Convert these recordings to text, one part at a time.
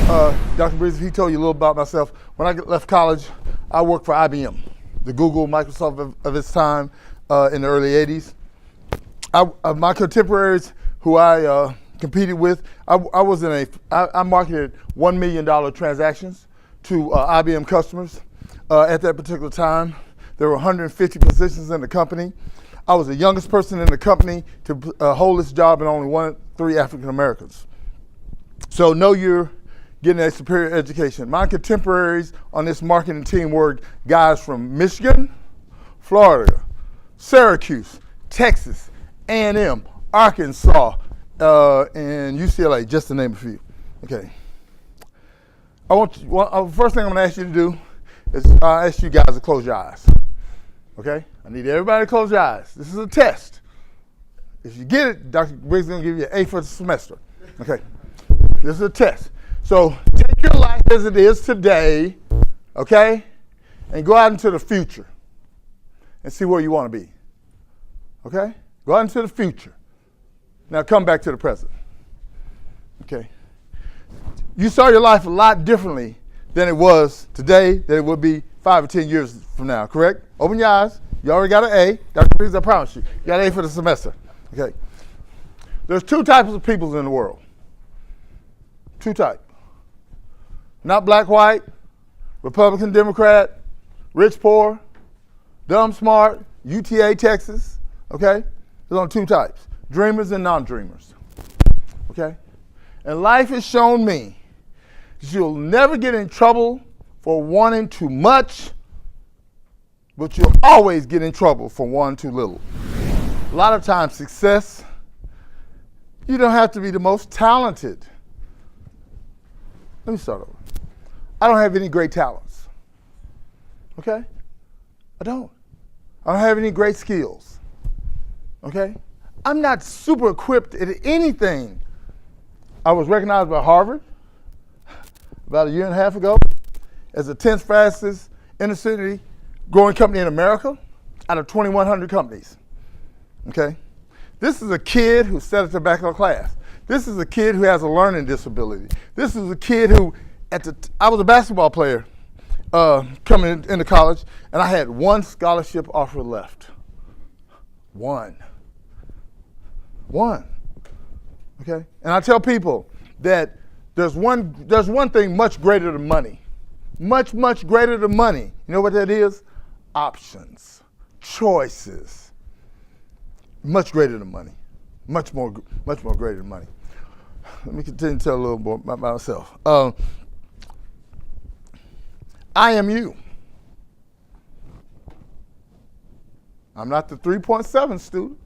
Dr. Breeze, he told you a little about myself. When I left college, I worked for IBM, the Google, Microsoft of its time in the early 80s. My contemporaries who I competed with, I marketed $1 million transactions to IBM customers. At that particular time, there were 150 positions in the company. I was the youngest person in the company to hold this job, and only 3 African Americans. So know you're getting a superior education. My contemporaries on this marketing team were guys from Michigan, Florida, Syracuse, Texas, A&M, Arkansas, and UCLA, just to name a few. Okay. First thing I'm gonna ask you to do is ask you guys to close your eyes. Okay? I need everybody to close your eyes. This is a test. If you get it, Dr. Briggs is gonna give you an A for the semester. Okay. This is a test. So take your life as it is today, okay, and go out into the future and see where you want to be. Okay? Go out into the future. Now come back to the present. Okay? You saw your life a lot differently than it was today, than it would be 5 or 10 years from now, correct? Open your eyes. You already got an A. Dr. Briggs, I promise you. You got an A for the semester. Okay? There's 2 types of people in the world. 2 types. Not black, white, Republican, Democrat, rich, poor, dumb, smart, UTA, Texas, okay? There's only 2 types, dreamers and non-dreamers, okay? And life has shown me that you'll never get in trouble for wanting too much, but you'll always get in trouble for wanting too little. A lot of times success, you don't have to be the most talented. Let me start over. I don't have any great talents, okay? I don't have any great skills, okay? I'm not super equipped at anything. I was recognized by Harvard about a year and a half ago as the 10th fastest inner city growing company in America out of 2,100 companies, okay? This is a kid who sat at the back of the class. This is a kid who has a learning disability. This is a kid who, I was a basketball player coming into college, and I had 1 scholarship offer left. One, okay? And I tell people that there's one thing much greater than money. Much greater than money. You know what that is? Options, choices. Much greater than money. Much more greater than money. Let me continue to tell a little more about myself. I am you. I'm not the 3.7 student.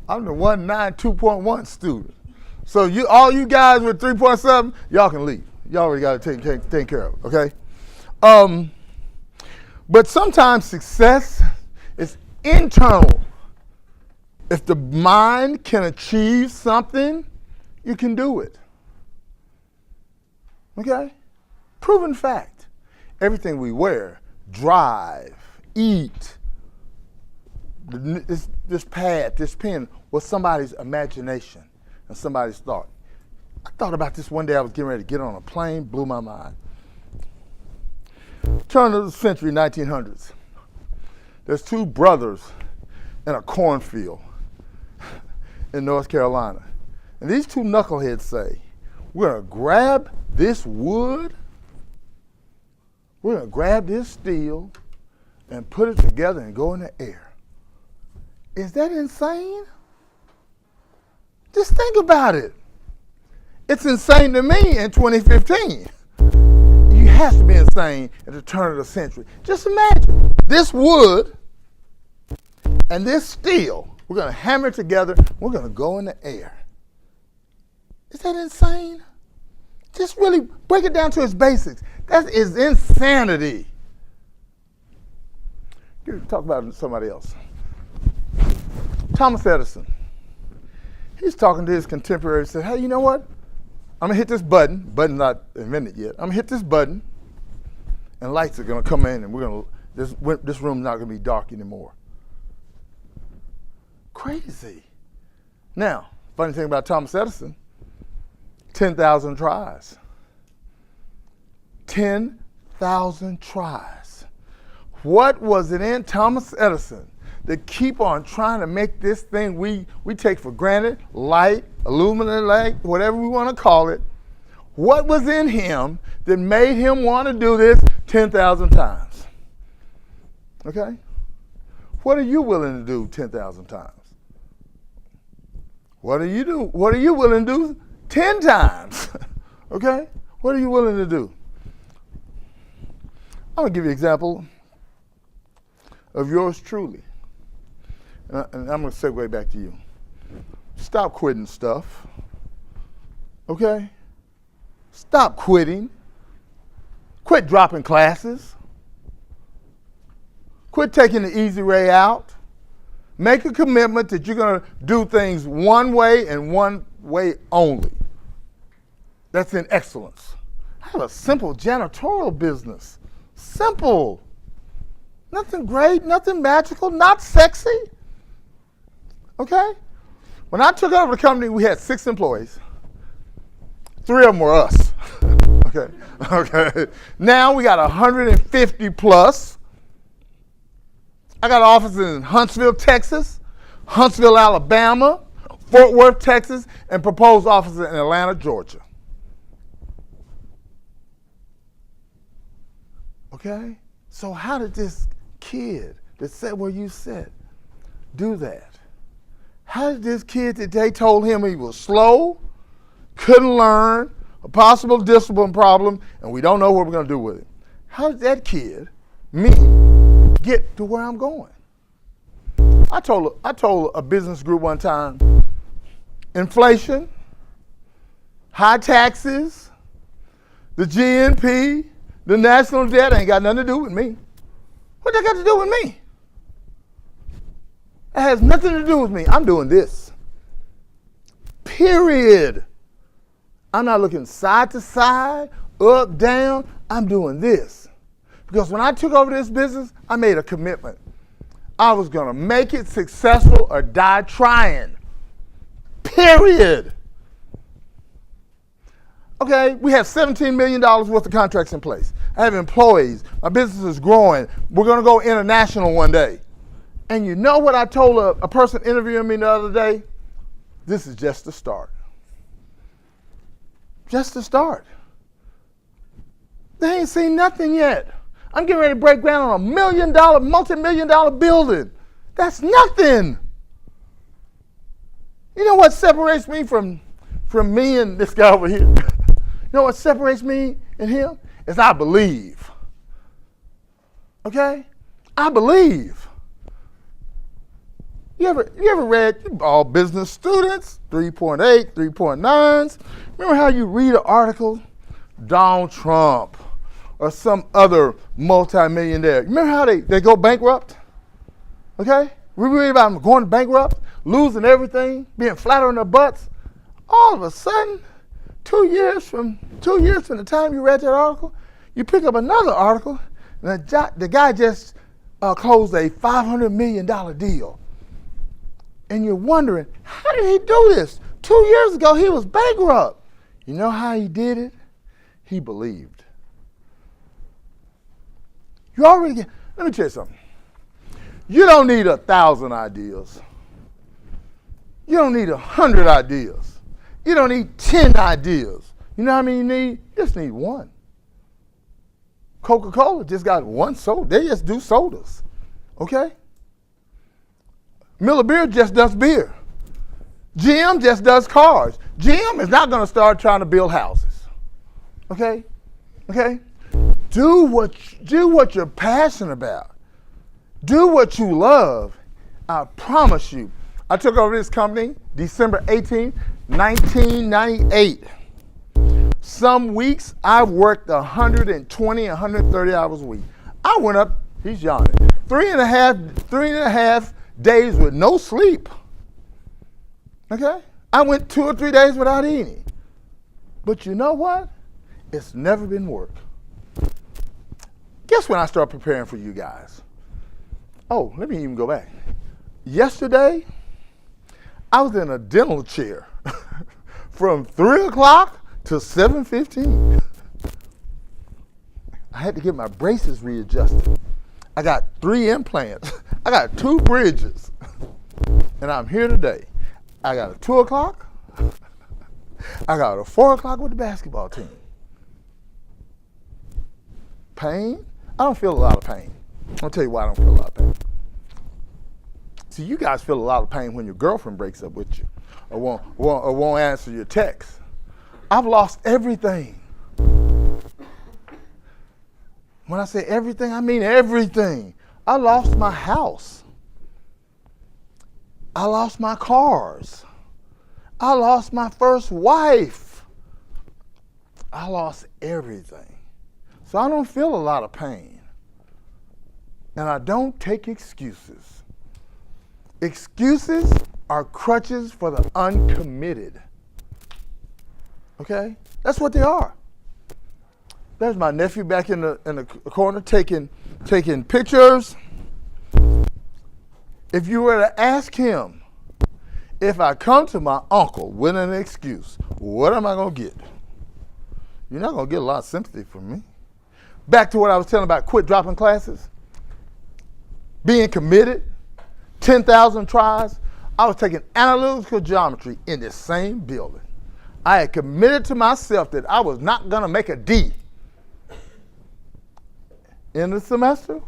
I'm the 2.1 student. So all you guys with 3.7, y'all can leave. Y'all already got to take care of it, okay? But sometimes success is internal. If the mind can achieve something, you can do it. Okay? Proven fact. Everything we wear, drive, eat, this pad, this pen was somebody's imagination and somebody's thought. I thought about this one day. I was getting ready to get on a plane, blew my mind. Turn of the century, 1900s. There's 2 brothers in a cornfield in North Carolina. And these 2 knuckleheads say, we're going to grab this wood, we're going to grab this steel, and put it together and go in the air. Is that insane? Just think about it. It's insane to me in 2015. You have to be insane at the turn of the century. Just imagine this wood and this steel. We're going to hammer it together. We're going to go in the air. Is that insane? Just really break it down to its basics. That is insanity. Talk about somebody else. Thomas Edison. He's talking to his contemporary and said, hey, you know what? I'm going to hit this button. Button's not invented yet. I'm going to hit this button, and lights are going to come in, and this room's not going to be dark anymore. Crazy. Now, funny thing about Thomas Edison, 10,000 tries. 10,000 tries. What was it in Thomas Edison that keep on trying to make this thing we take for granted, light, aluminum light, whatever we want to call it? What was in him that made him want to do this 10,000 times? Okay? What are you willing to do 10,000 times? What are you willing to do 10 times? Okay? What are you willing to do? I'm going to give you an example of yours truly. And I'm going to segue back to you. Stop quitting stuff. Okay? Stop quitting. Quit dropping classes. Quit taking the easy way out. Make a commitment that you're going to do things one way and one way only. That's in excellence. I have a simple janitorial business. Simple. Nothing great, nothing magical, not sexy. Okay? When I took over the company, we had 6 employees. 3 of them were us. Okay. Now we got 150 plus. I got offices in Huntsville, Texas, Huntsville, Alabama, Fort Worth, Texas, and proposed offices in Atlanta, Georgia. Okay? So how did this kid that sat where you sat do that? How did this kid that they told him he was slow, couldn't learn, a possible discipline problem, and we don't know what we're going to do with it? How did that kid, me, get to where I'm going? I told a business group one time, inflation, high taxes, the GNP, the national debt ain't got nothing to do with me. What that got to do with me? It has nothing to do with me. I'm doing this. Period. I'm not looking side to side, up, down. I'm doing this. Because when I took over this business, I made a commitment. I was going to make it successful or die trying. Period. Okay, we have $17 million worth of contracts in place. I have employees. My business is growing. We're going to go international one day. And you know what I told a person interviewing me the other day? This is just the start. Just the start. They ain't seen nothing yet. I'm getting ready to break ground on $1 million, multi-million-dollar building. That's nothing. You know what separates me from me and this guy over here? You know what separates me and him? Is I believe. Okay? I believe. You ever read, all business students, 3.8, 3.9s. Remember how you read an article? Donald Trump or some other multimillionaire. Remember how they go bankrupt? Okay? We read about them going bankrupt, losing everything, being flat on their butts. All of a sudden, 2 years from the time you read that article, you pick up another article, and the guy just closed a $500 million deal. And you're wondering, how did he do this? 2 years ago, he was bankrupt. You know how he did it? He believed. Let me tell you something. You don't need 1,000 ideas. You don't need 100 ideas. You don't need 10 ideas. You know how many you need? You just need one. Coca-Cola just got one soda. They just do sodas. Okay? Miller Beer just does beer. GM just does cars. GM is not going to start trying to build houses. Okay? Okay? Do what you're passionate about. Do what you love. I promise you. I took over this company December 18, 1998. Some weeks I worked 120, 130 hours a week. I went up, he's yawning, three and a half days with no sleep. Okay? I went 2 or 3 days without eating. But you know what? It's never been work. Guess when I start preparing for you guys? Oh, let me even go back. Yesterday, I was in a dental chair from 3 o'clock till 7:15. I had to get my braces readjusted. I got 3 implants. I got 2 bridges. And I'm here today. I got a 2 o'clock. I got a 4 o'clock with the basketball team. Pain? I don't feel a lot of pain. I'll tell you why I don't feel a lot of pain. See, you guys feel a lot of pain when your girlfriend breaks up with you or won't answer your text. I've lost everything. When I say everything, I mean everything. I lost my house. I lost my cars. I lost my first wife. I lost everything. So I don't feel a lot of pain. And I don't take excuses. Excuses are crutches for the uncommitted. Okay? That's what they are. There's my nephew back in the corner taking pictures. If you were to ask him, if I come to my uncle with an excuse, what am I going to get? You're not going to get a lot of sympathy from me. Back to what I was telling about quit dropping classes. Being committed, 10,000 tries. I was taking analytical geometry in the same building. I had committed to myself that I was not going to make a D. In the semester,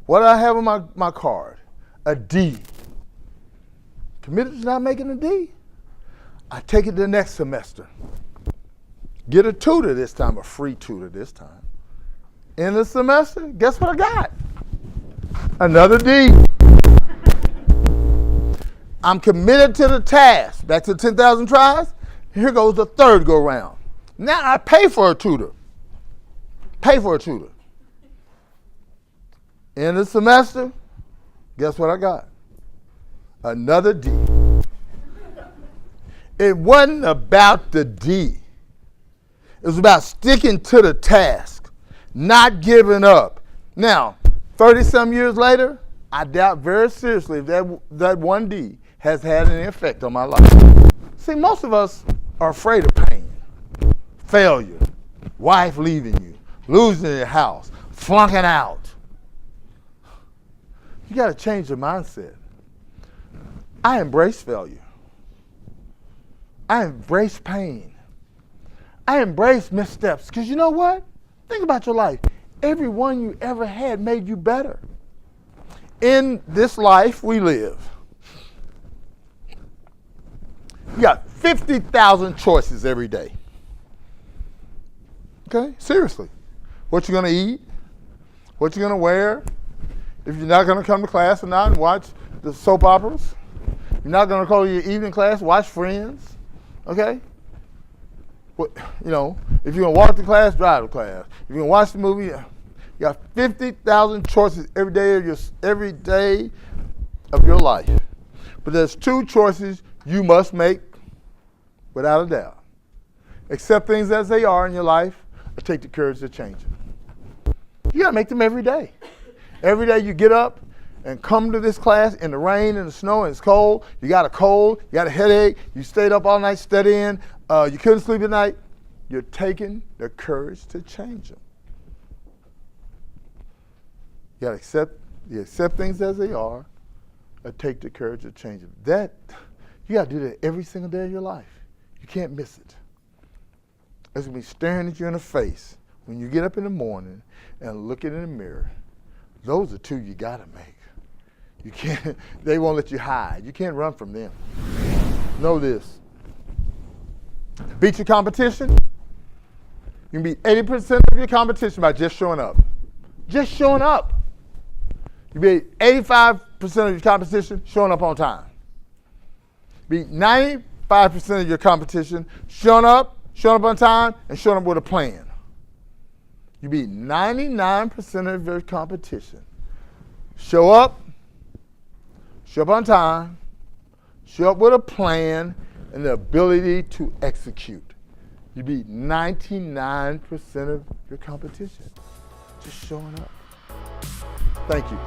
what did I have on my card? A D. Committed to not making a D. I take it the next semester. Get a tutor this time, a free tutor this time. In the semester, guess what I got? Another D. I'm committed to the task. Back to 10,000 tries. Here goes the third go round. Now I pay for a tutor. Pay for a tutor. In the semester, guess what I got? Another D. It wasn't about the D. It was about sticking to the task, not giving up. Now, 30-some years later, I doubt very seriously if that one D has had any effect on my life. See, most of us are afraid of pain, failure, wife leaving you, losing your house, flunking out. You got to change your mindset. I embrace failure. I embrace pain. I embrace missteps. Because you know what? Think about your life. Every one you ever had made you better. In this life we live, you got 50,000 choices every day. Okay? Seriously. What you're going to eat, what you're going to wear, if you're not going to come to class or not and watch the soap operas, you're not going to go to your evening class, watch Friends, okay? What, you know, if you're going to walk to class, drive to class. If you're going to watch the movie, you got 50,000 choices every day of your life. But there's 2 choices you must make without a doubt. Accept things as they are in your life or take the courage to change them. You got to make them every day. Every day you get up and come to this class in the rain and the snow and it's cold. You got a cold, you got a headache, you stayed up all night studying, you couldn't sleep at night. You're taking the courage to change them. You got to accept things as they are or take the courage to change them. You got to do that every single day of your life. You can't miss it. It's going to be staring at you in the face when you get up in the morning and look in the mirror. Those are 2 you got to make. You can't, they won't let you hide. You can't run from them. Know this. Beat your competition. You can beat 80% of your competition by just showing up. Just showing up. You beat 85% of your competition showing up on time. Beat 95% of your competition showing up on time, and showing up with a plan. You beat 99% of your competition. Show up on time, show up with a plan, and the ability to execute. You beat 99% of your competition. Just showing up. Thank you.